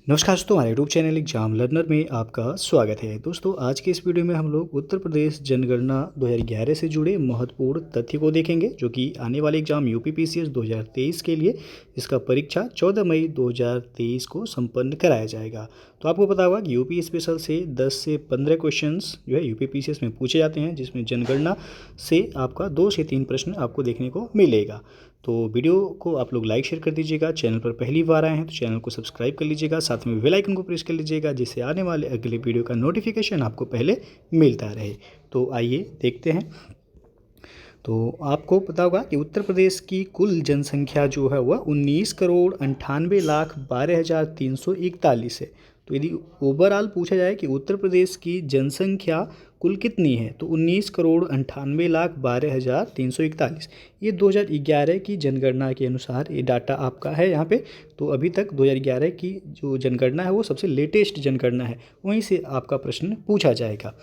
नमस्कार दोस्तों, हमारे यूट्यूब चैनल एग्जाम लर्नर में आपका स्वागत है। दोस्तों, आज के इस वीडियो में हम लोग उत्तर प्रदेश जनगणना 2011 से जुड़े महत्वपूर्ण तथ्य को देखेंगे, जो कि आने वाले एग्जाम यूपी पीसीएस 2023 के लिए इसका परीक्षा 14 मई 2023 को संपन्न कराया जाएगा। तो आपको पता होगा कि यूपी स्पेशल से 10 से 15 क्वेश्चंस जो है यूपी पीसीएस में पूछे जाते हैं, जिसमें जनगणना से आपका 2 से 3 प्रश्न आपको देखने को मिलेगा। तो वीडियो को आप लोग लाइक शेयर कर दीजिएगा। चैनल पर पहली बार आए हैं तो चैनल को सब्सक्राइब कर लीजिएगा, साथ में बेल आइकन को प्रेस कर लीजिएगा, जिससे आने वाले अगले वीडियो का नोटिफिकेशन आपको पहले मिलता रहे। तो आइए देखते हैं। तो आपको पता होगा कि उत्तर प्रदेश की कुल जनसंख्या जो है वह 19,98,12,341 है। तो यदि ओवरऑल पूछा जाए कि उत्तर प्रदेश की जनसंख्या कुल कितनी है, तो 19,98,12,341। ये 2011 की जनगणना के अनुसार ये डाटा आपका है यहाँ पे। तो अभी तक 2011 की जो जनगणना है वो सबसे लेटेस्ट जनगणना है, वहीं से आपका प्रश्न पूछा जाएगा।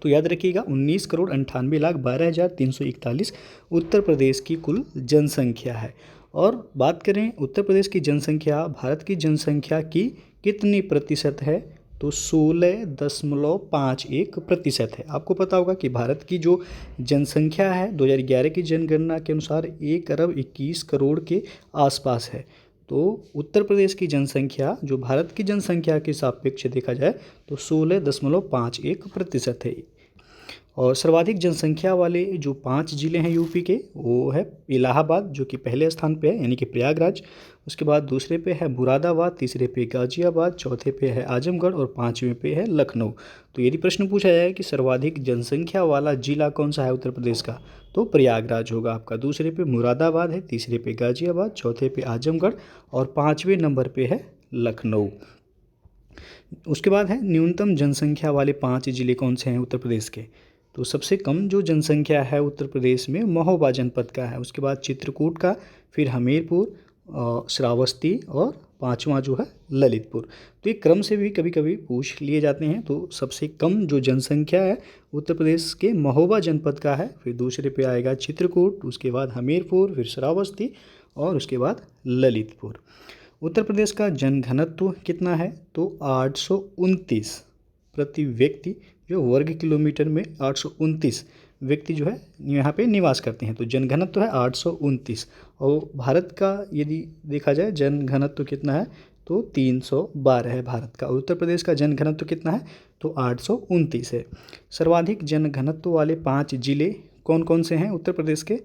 तो याद रखिएगा, 19,98,12,341 उत्तर प्रदेश की कुल जनसंख्या है। और बात करें उत्तर प्रदेश की जनसंख्या भारत की जनसंख्या की कितनी प्रतिशत है, तो 16.51% है। आपको पता होगा कि भारत की जो जनसंख्या है 2011 की जनगणना के अनुसार 1,21,00,00,000 के आसपास है। तो उत्तर प्रदेश की जनसंख्या जो भारत की जनसंख्या के सापेक्ष देखा जाए तो 16.51% है। और सर्वाधिक जनसंख्या वाले जो 5 ज़िले हैं यूपी के, वो है इलाहाबाद जो कि पहले स्थान पे है, यानी कि प्रयागराज। उसके बाद दूसरे पे है मुरादाबाद, तीसरे पे गाजियाबाद, चौथे पे है आजमगढ़ और पाँचवें पे है लखनऊ। तो यदि प्रश्न पूछा जाए कि सर्वाधिक जनसंख्या वाला जिला कौन सा है उत्तर प्रदेश का, तो प्रयागराज होगा आपका। दूसरे पे मुरादाबाद है, तीसरे पे गाजियाबाद, चौथे पे आजमगढ़ और पाँचवें नंबर पे है लखनऊ। उसके बाद है न्यूनतम जनसंख्या वाले 5 ज़िले कौन से हैं उत्तर प्रदेश के। तो सबसे कम जो जनसंख्या है उत्तर प्रदेश में महोबा जनपद का है, उसके बाद चित्रकूट का, फिर हमीरपुर, श्रावस्ती और पांचवा जो है ललितपुर। तो ये क्रम से भी कभी कभी पूछ लिए जाते हैं। तो सबसे कम जो जनसंख्या है उत्तर प्रदेश के महोबा जनपद का है, फिर दूसरे पे आएगा चित्रकूट, उसके बाद हमीरपुर, फिर श्रावस्ती और उसके बाद ललितपुर। उत्तर प्रदेश का जनघनत्व कितना है, तो 829 प्रति व्यक्ति जो वर्ग किलोमीटर में 829 व्यक्ति जो है यहाँ पे निवास करते हैं। तो जनघनत्व है 829। और भारत का यदि देखा जाए जनघनत्व कितना है, तो 312 है भारत का। उत्तर प्रदेश का जनघनत्व कितना है, तो 829 है। सर्वाधिक जनघनत्व वाले 5 ज़िले कौन कौन से हैं उत्तर प्रदेश के,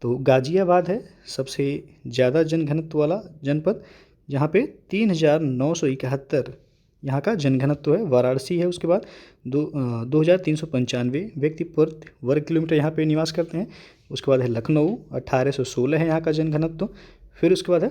तो गाजियाबाद है सबसे ज़्यादा जनघनत्व वाला जनपद, जहाँ पे 3,971 यहाँ का जनघनत्व है। वाराणसी है उसके बाद 2,395 व्यक्ति पर वर्ग किलोमीटर यहाँ पे निवास करते हैं। उसके बाद है लखनऊ, 1,816 है यहाँ का जनघनत्व। फिर उसके बाद है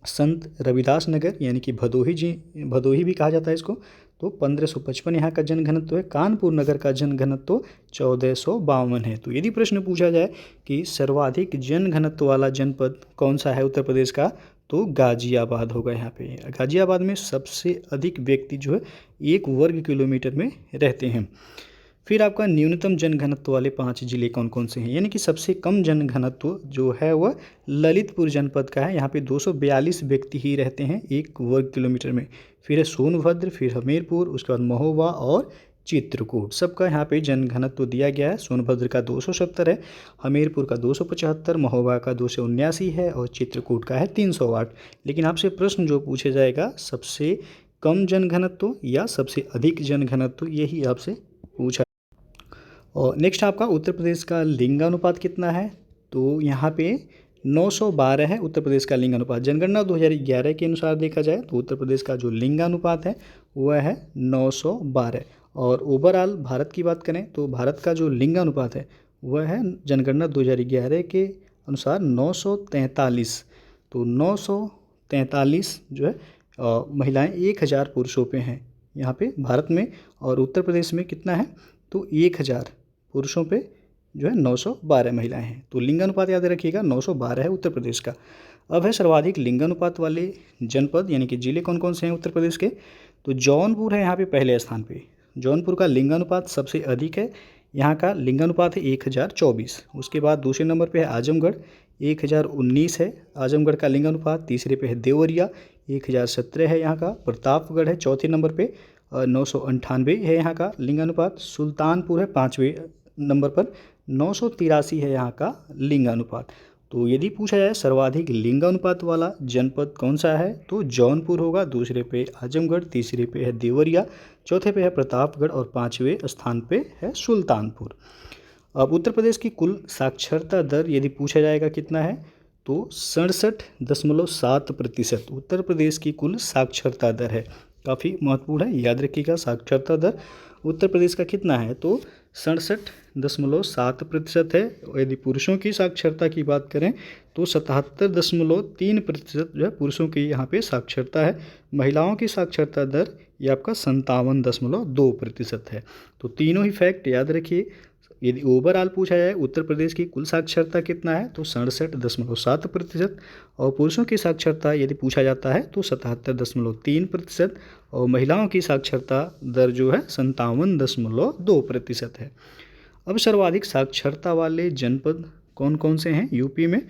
संत रविदास नगर, यानी कि भदोही भी कहा जाता है इसको, तो 1,555 यहाँ का जनघनत्व है। कानपुर नगर का जनघनत्व 1,452 है। तो यदि प्रश्न पूछा जाए कि सर्वाधिक जनघनत्व वाला जनपद कौन सा है उत्तर प्रदेश का, तो गाजियाबाद होगा। यहाँ पे गाजियाबाद में सबसे अधिक व्यक्ति जो है 1 वर्ग किलोमीटर में रहते हैं। फिर आपका न्यूनतम जनघनत्व वाले 5 ज़िले कौन कौन से हैं, यानी कि सबसे कम जनघनत्व जो है वह ललितपुर जनपद का है। यहाँ पे 242 व्यक्ति ही रहते हैं 1 वर्ग किलोमीटर में। फिर है सोनभद्र, फिर हमीरपुर, उसके बाद महोबा और चित्रकूट। सबका यहाँ पे जनघनत्व दिया गया है। सोनभद्र का 270 है, हमीरपुर का 275, महोबा का 279 है और चित्रकूट का है 308। लेकिन आपसे प्रश्न जो पूछा जाएगा सबसे कम जनघनत्व या सबसे अधिक जनघनत्व, यही आपसे पूछा। और नेक्स्ट आपका उत्तर प्रदेश का लिंगानुपात कितना है, तो यहाँ पे 912 है उत्तर प्रदेश का लिंगानुपात। जनगणना 2011 के अनुसार देखा जाए तो उत्तर प्रदेश का जो लिंगानुपात है वह है 912। और ओवरऑल भारत की बात करें तो भारत का जो लिंगानुपात है वह है जनगणना 2011 के अनुसार 943। तो 943 जो है महिलाएं 1,000 पुरुषों पे हैं यहाँ पे भारत में। और उत्तर प्रदेश में कितना है, तो 1,000 पुरुषों पे जो है 912 महिलाएं हैं। तो लिंगानुपात याद रखिएगा 912 है उत्तर प्रदेश का। अब है सर्वाधिक लिंगानुपात वाले जनपद, यानी कि ज़िले कौन कौन से हैं उत्तर प्रदेश के, तो जौनपुर है यहाँ पे पहले स्थान पे। जौनपुर का लिंगानुपात सबसे अधिक है, यहाँ का लिंगानुपात है 1,024। उसके बाद दूसरे नंबर पे है आजमगढ़, 1,019 है आजमगढ़ का लिंगानुपात। तीसरे पे है देवरिया, 1017 है यहाँ का। प्रतापगढ़ है चौथे नंबर पे 998 है यहाँ का लिंग अनुपात। सुल्तानपुर है 5वें नंबर पर 983 है यहाँ का लिंग अनुपात। तो यदि पूछा जाए सर्वाधिक लिंग अनुपात वाला जनपद कौन सा है तो जौनपुर होगा, दूसरे पे आजमगढ़, तीसरे पे है देवरिया, चौथे पे है प्रतापगढ़ और 5वें स्थान पे है सुल्तानपुर। अब उत्तर प्रदेश की कुल साक्षरता दर यदि पूछा जाएगा कितना है तो 67.7% उत्तर प्रदेश की कुल साक्षरता दर है। काफ़ी महत्वपूर्ण है, याद रखिएगा। साक्षरता दर उत्तर प्रदेश का कितना है तो 67.7% है। और यदि पुरुषों की साक्षरता की बात करें तो 77.3% जो है पुरुषों की यहाँ पे साक्षरता है। महिलाओं की साक्षरता दर ये आपका 57.2% है। तो तीनों ही फैक्ट याद रखिए। यदि ओवरऑल पूछा जाए उत्तर प्रदेश की कुल साक्षरता कितना है तो 67.7%, और पुरुषों की साक्षरता यदि पूछा जाता है तो 77.3%, और महिलाओं की साक्षरता दर जो है 57.2% है। अब सर्वाधिक साक्षरता वाले जनपद कौन कौन से हैं यूपी में,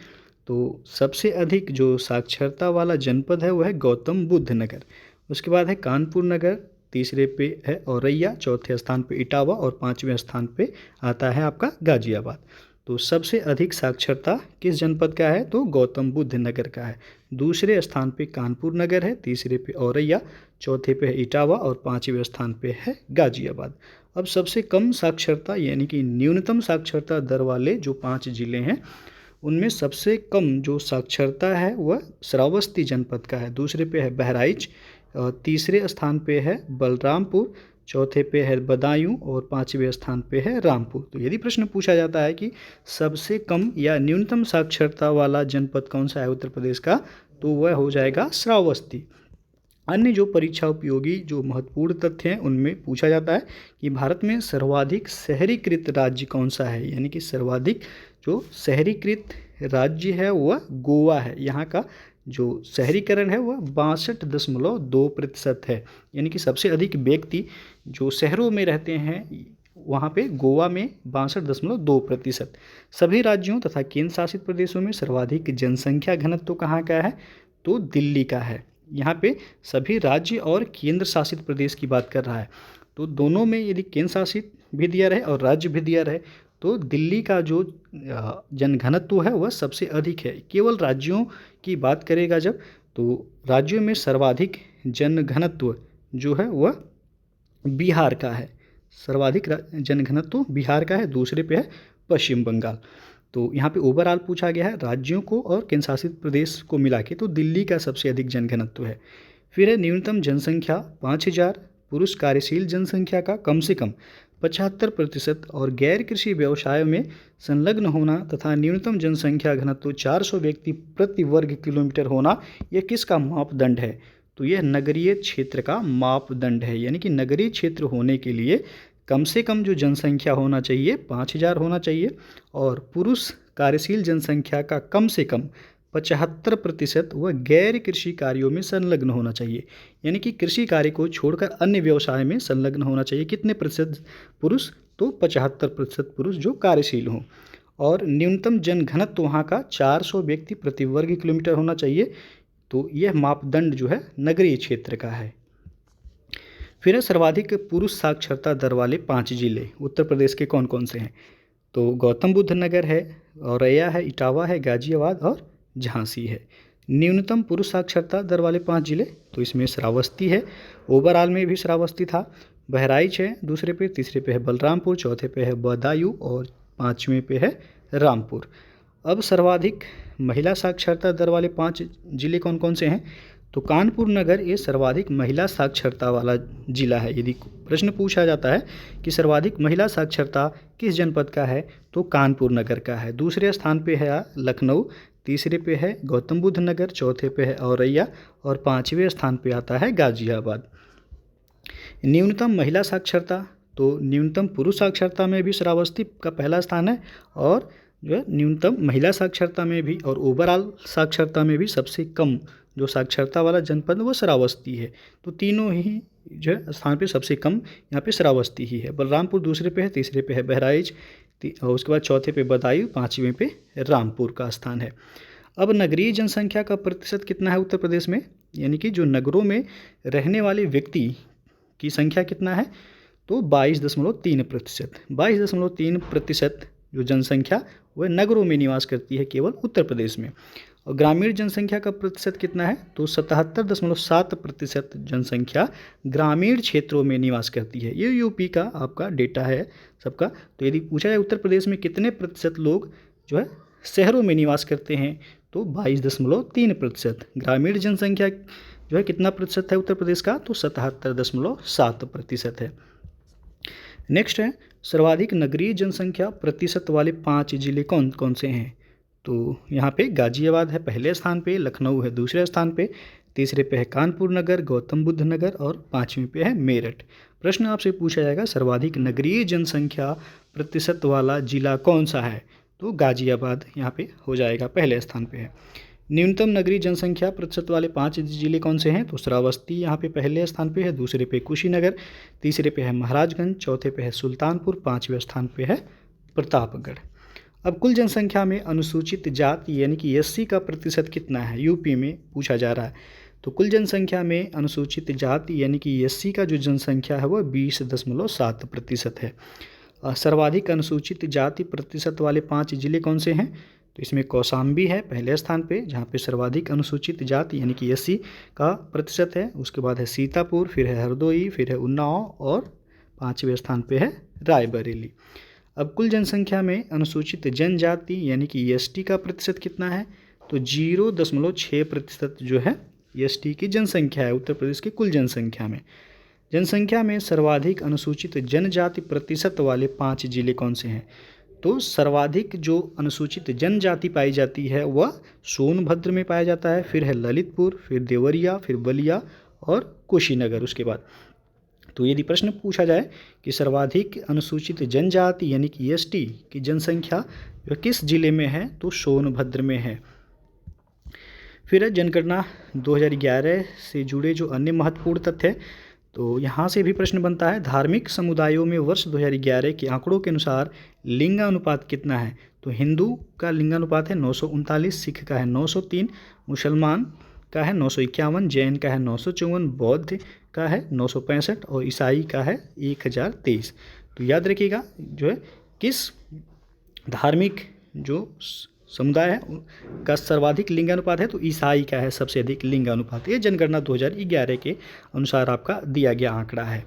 तो सबसे अधिक जो साक्षरता वाला जनपद है वह है गौतम बुद्ध नगर। उसके बाद है कानपुर नगर, तीसरे पे है औरैया, चौथे स्थान पे इटावा और 5वें स्थान पे आता है आपका गाजियाबाद। तो सबसे अधिक साक्षरता किस जनपद का है तो गौतम बुद्ध नगर का है। दूसरे स्थान पे कानपुर नगर है, तीसरे पे औरैया, चौथे पे है इटावा और 5वें स्थान पे है गाजियाबाद। अब सबसे कम साक्षरता यानी कि न्यूनतम साक्षरता दर वाले जो 5 जिले हैं उनमें सबसे कम जो साक्षरता है वह श्रावस्ती जनपद का है। दूसरे पे है बहराइच, तीसरे स्थान पे है बलरामपुर, चौथे पे है बदायूं और 5वें स्थान पे है रामपुर। तो यदि प्रश्न पूछा जाता है कि सबसे कम या न्यूनतम साक्षरता वाला जनपद कौन सा है उत्तर प्रदेश का तो वह हो जाएगा श्रावस्ती। अन्य जो परीक्षा उपयोगी जो महत्वपूर्ण तथ्य हैं उनमें पूछा जाता है कि भारत में सर्वाधिक शहरीकृत राज्य कौन सा है, यानी कि सर्वाधिक जो शहरीकृत राज्य है वह गोवा है। यहाँ का जो शहरीकरण है वह 62.2% है, यानी कि सबसे अधिक व्यक्ति जो शहरों में रहते हैं वहाँ पे गोवा में 62.2%। सभी राज्यों तथा केंद्र शासित प्रदेशों में सर्वाधिक जनसंख्या घनत्व कहाँ का है तो दिल्ली का है। यहाँ पे सभी राज्य और केंद्र शासित प्रदेश की बात कर रहा है, तो दोनों में यदि केंद्र शासित भी दिया रहे और राज्य भी दिया रहे तो दिल्ली का जो जनघनत्व है वह सबसे अधिक है। केवल राज्यों की बात करेगा जब तो राज्यों में सर्वाधिक जनघनत्व जो है वह बिहार का है। सर्वाधिक जनघनत्व बिहार का है, दूसरे पे है पश्चिम बंगाल। तो यहाँ पे ओवरऑल पूछा गया है राज्यों को और केंद्र शासित प्रदेश को मिला के, तो दिल्ली का सबसे अधिक जनघनत्व है। फिर है न्यूनतम जनसंख्या 5000, पुरुष कार्यशील जनसंख्या का कम से कम 75% और गैर कृषि व्यवसायों में संलग्न होना तथा न्यूनतम जनसंख्या घनत्व 400 व्यक्ति प्रति वर्ग किलोमीटर होना, यह किसका मापदंड है तो यह नगरीय क्षेत्र का मापदंड है। यानी कि नगरीय क्षेत्र होने के लिए कम से कम जो जनसंख्या होना चाहिए 5000 होना चाहिए, और पुरुष कार्यशील जनसंख्या का कम से कम 75% वह गैर कृषि कार्यों में संलग्न होना चाहिए। यानी कि कृषि कार्य को छोड़कर अन्य व्यवसाय में संलग्न होना चाहिए। कितने प्रतिशत पुरुष तो 75% पुरुष जो कार्यशील हों, और न्यूनतम जनघनत्व वहाँ का 400 व्यक्ति प्रति वर्ग किलोमीटर होना चाहिए। तो यह मापदंड जो है नगरीय क्षेत्र का है। फिर है सर्वाधिक पुरुष साक्षरता दर वाले 5 जिले उत्तर प्रदेश के कौन कौन से हैं तो गौतम बुद्ध नगर है, औरैया है, इटावा है, गाजियाबाद और झांसी है। न्यूनतम पुरुष साक्षरता दर वाले 5 जिले तो इसमें श्रावस्ती है, ओवरऑल में भी श्रावस्ती था। बहराइच है दूसरे पे, तीसरे पे है बलरामपुर, चौथे पे है बदायूं और 5वें पे है रामपुर। अब सर्वाधिक महिला साक्षरता दर वाले 5 जिले कौन कौन से हैं तो कानपुर नगर ये सर्वाधिक महिला साक्षरता वाला जिला है। यदि प्रश्न पूछा जाता है कि सर्वाधिक महिला साक्षरता किस जनपद का है तो कानपुर नगर का है। दूसरे स्थान पे है लखनऊ, तीसरे पे है गौतम बुद्ध नगर, चौथे पे है औरैया और 5वें स्थान पे आता है गाजियाबाद। न्यूनतम महिला साक्षरता तो न्यूनतम पुरुष साक्षरता में भी श्रावस्ती का पहला स्थान है, और जो है न्यूनतम महिला साक्षरता में भी और ओवरऑल साक्षरता में भी सबसे कम जो साक्षरता वाला जनपद वो श्रावस्ती है। तो तीनों ही जो है स्थान पे सबसे कम यहाँ पे श्रावस्ती ही है। बलरामपुर दूसरे पे है, तीसरे पे है बहराइच, और उसके बाद चौथे पे बदायूं, 5वें पे रामपुर का स्थान है। अब नगरीय जनसंख्या का प्रतिशत कितना है उत्तर प्रदेश में यानी कि जो नगरों में रहने वाले व्यक्ति की संख्या कितना है, तो 22.3%। 22.3% जो जनसंख्या वह नगरों में निवास करती है केवल उत्तर प्रदेश में। और ग्रामीण जनसंख्या का प्रतिशत कितना है, तो 77.7% जनसंख्या ग्रामीण क्षेत्रों में निवास करती है। ये यूपी का आपका डेटा है सबका। तो यदि पूछा जाए उत्तर प्रदेश में कितने प्रतिशत लोग जो है शहरों में निवास करते हैं, तो 22.3%। ग्रामीण जनसंख्या जो है कितना प्रतिशत है उत्तर प्रदेश का, तो 77.7% है। नेक्स्ट है सर्वाधिक नगरीय जनसंख्या प्रतिशत वाले 5 जिले कौन कौन से हैं। तो यहाँ पे गाजियाबाद है पहले स्थान पे, लखनऊ है दूसरे स्थान पे, तीसरे पे है कानपुर नगर, गौतम बुद्ध नगर और 5वें पे है मेरठ। प्रश्न आपसे पूछा जाएगा सर्वाधिक नगरीय जनसंख्या प्रतिशत वाला जिला कौन सा है, तो गाजियाबाद यहाँ पे हो जाएगा, पहले स्थान पे है। न्यूनतम नगरीय जनसंख्या प्रतिशत वाले 5 जिले कौन से हैं, तो श्रावस्ती यहाँ पे पहले स्थान पे है, दूसरे पे कुशीनगर, तीसरे पे है महाराजगंज, चौथे पे है सुल्तानपुर, 5वें स्थान पे है प्रतापगढ़। अब कुल जनसंख्या में अनुसूचित जाति यानी कि एससी का प्रतिशत कितना है, यूपी में पूछा जा रहा है। तो कुल जनसंख्या में अनुसूचित जाति यानी कि एससी का जो जनसंख्या है वह 20.7% है। सर्वाधिक अनुसूचित जाति प्रतिशत वाले 5 जिले कौन से हैं, तो इसमें कौशाम्बी है पहले स्थान पे, जहाँ पे सर्वाधिक अनुसूचित जाति यानी कि एससी का प्रतिशत है। उसके बाद है सीतापुर, फिर है हरदोई, फिर है उन्नाव और 5वें स्थान पे है रायबरेली। अब कुल जनसंख्या में अनुसूचित जनजाति यानी कि एसटी का प्रतिशत कितना है, तो 0.6% जो है एसटी की जनसंख्या है उत्तर प्रदेश की कुल जनसंख्या में। जनसंख्या में सर्वाधिक अनुसूचित जनजाति प्रतिशत वाले 5 जिले कौन से हैं, तो सर्वाधिक जो अनुसूचित जनजाति पाई जाती है वह सोनभद्र में पाया जाता है, फिर है ललितपुर, फिर देवरिया, फिर बलिया और कुशीनगर उसके बाद। तो यदि प्रश्न पूछा जाए कि सर्वाधिक अनुसूचित जनजाति यानी कि एसटी की जनसंख्या वह किस जिले में है, तो सोनभद्र में है। फिर है जनगणना 2011 से जुड़े जो अन्य महत्वपूर्ण तथ्य है, तो यहाँ से भी प्रश्न बनता है धार्मिक समुदायों में वर्ष 2011 के आंकड़ों के अनुसार लिंगानुपात कितना है, तो हिंदू का लिंगानुपात है 939, सिख का है 903, मुसलमान का है 951, जैन का है 954, बौद्ध का है 965 और ईसाई का है 1023। तो याद रखिएगा जो है किस धार्मिक जो समुदाय है का सर्वाधिक लिंगानुपात है, तो ईसाई का है सबसे अधिक लिंगानुपात। ये जनगणना 2011 के अनुसार आपका दिया गया आंकड़ा है।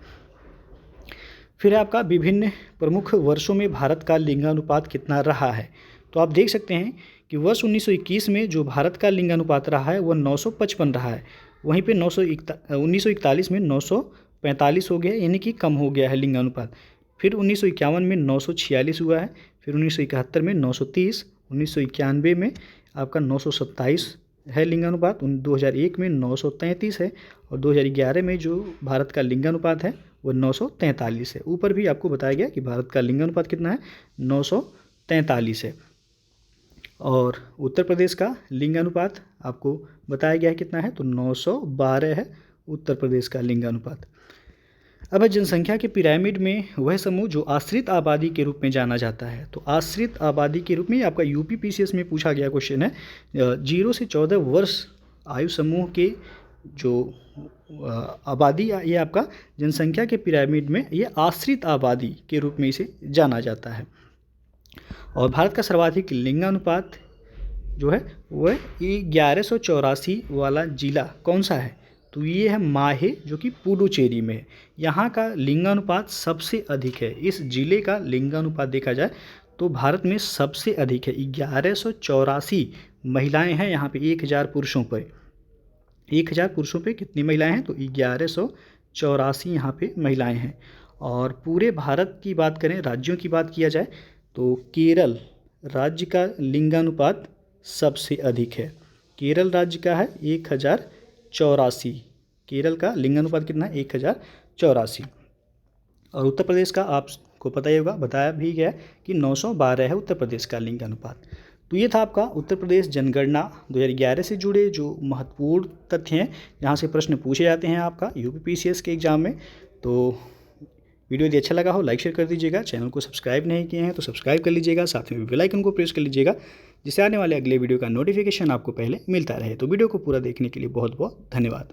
फिर आपका विभिन्न प्रमुख वर्षों में भारत का लिंगानुपात कितना रहा है, तो आप देख सकते हैं कि वर्ष 1921 में जो भारत का लिंगानुपात रहा है वह 955 रहा है। वहीं पे 1941 में 945 हो गया, यानी कि कम हो गया है लिंगानुपात। फिर 1951 में 946 हुआ है, फिर 1971 में 930, 1991 में आपका 927 है लिंगानुपात, 2001 में 933 है और 2011 में जो भारत का लिंगानुपात है वो 943 है। ऊपर भी आपको बताया गया कि भारत का लिंगानुपात कितना है, 943 है। और उत्तर प्रदेश का लिंगानुपात आपको बताया गया है कितना है, तो 912 है उत्तर प्रदेश का लिंगानुपात। अब जनसंख्या के पिरामिड में वह समूह जो आश्रित आबादी के रूप में जाना जाता है, तो आश्रित आबादी के रूप में आपका यूपी पीसीएस में पूछा गया क्वेश्चन है। 0 से 14 वर्ष आयु समूह के जो आबादी, ये आपका जनसंख्या के पिरामिड में ये आश्रित आबादी के रूप में इसे जाना जाता है। और भारत का सर्वाधिक लिंगानुपात जो है वह 1184 वाला जिला कौन सा है, तो ये है माहे जो कि पुडुचेरी में है। यहाँ का लिंगानुपात सबसे अधिक है। इस जिले का लिंगानुपात देखा जाए तो भारत में सबसे अधिक है, 1184 महिलाएं हैं यहाँ पे 1000 पुरुषों पर। 1000 पुरुषों पे कितनी महिलाएं हैं, तो 1184 यहाँ पे महिलाएं हैं। और पूरे भारत की बात करें, राज्यों की बात किया जाए तो केरल राज्य का लिंगानुपात सबसे अधिक है। केरल राज्य का है 1084, केरल का लिंगानुपात कितना है, 1084। और उत्तर प्रदेश का आपको पता ही होगा, बताया भी गया कि 912 है उत्तर प्रदेश का लिंगानुपात। तो ये था आपका उत्तर प्रदेश जनगणना 2011 से जुड़े जो महत्वपूर्ण तथ्य हैं, यहाँ से प्रश्न पूछे जाते हैं आपका यूपीपीसीएस के एग्ज़ाम में। तो वीडियो यदि अच्छा लगा हो लाइक शेयर कर दीजिएगा, चैनल को सब्सक्राइब नहीं किए हैं तो सब्सक्राइब कर लीजिएगा, साथ में बेल आइकन को प्रेस कर लीजिएगा जिससे आने वाले अगले वीडियो का नोटिफिकेशन आपको पहले मिलता रहे। तो वीडियो को पूरा देखने के लिए बहुत बहुत धन्यवाद।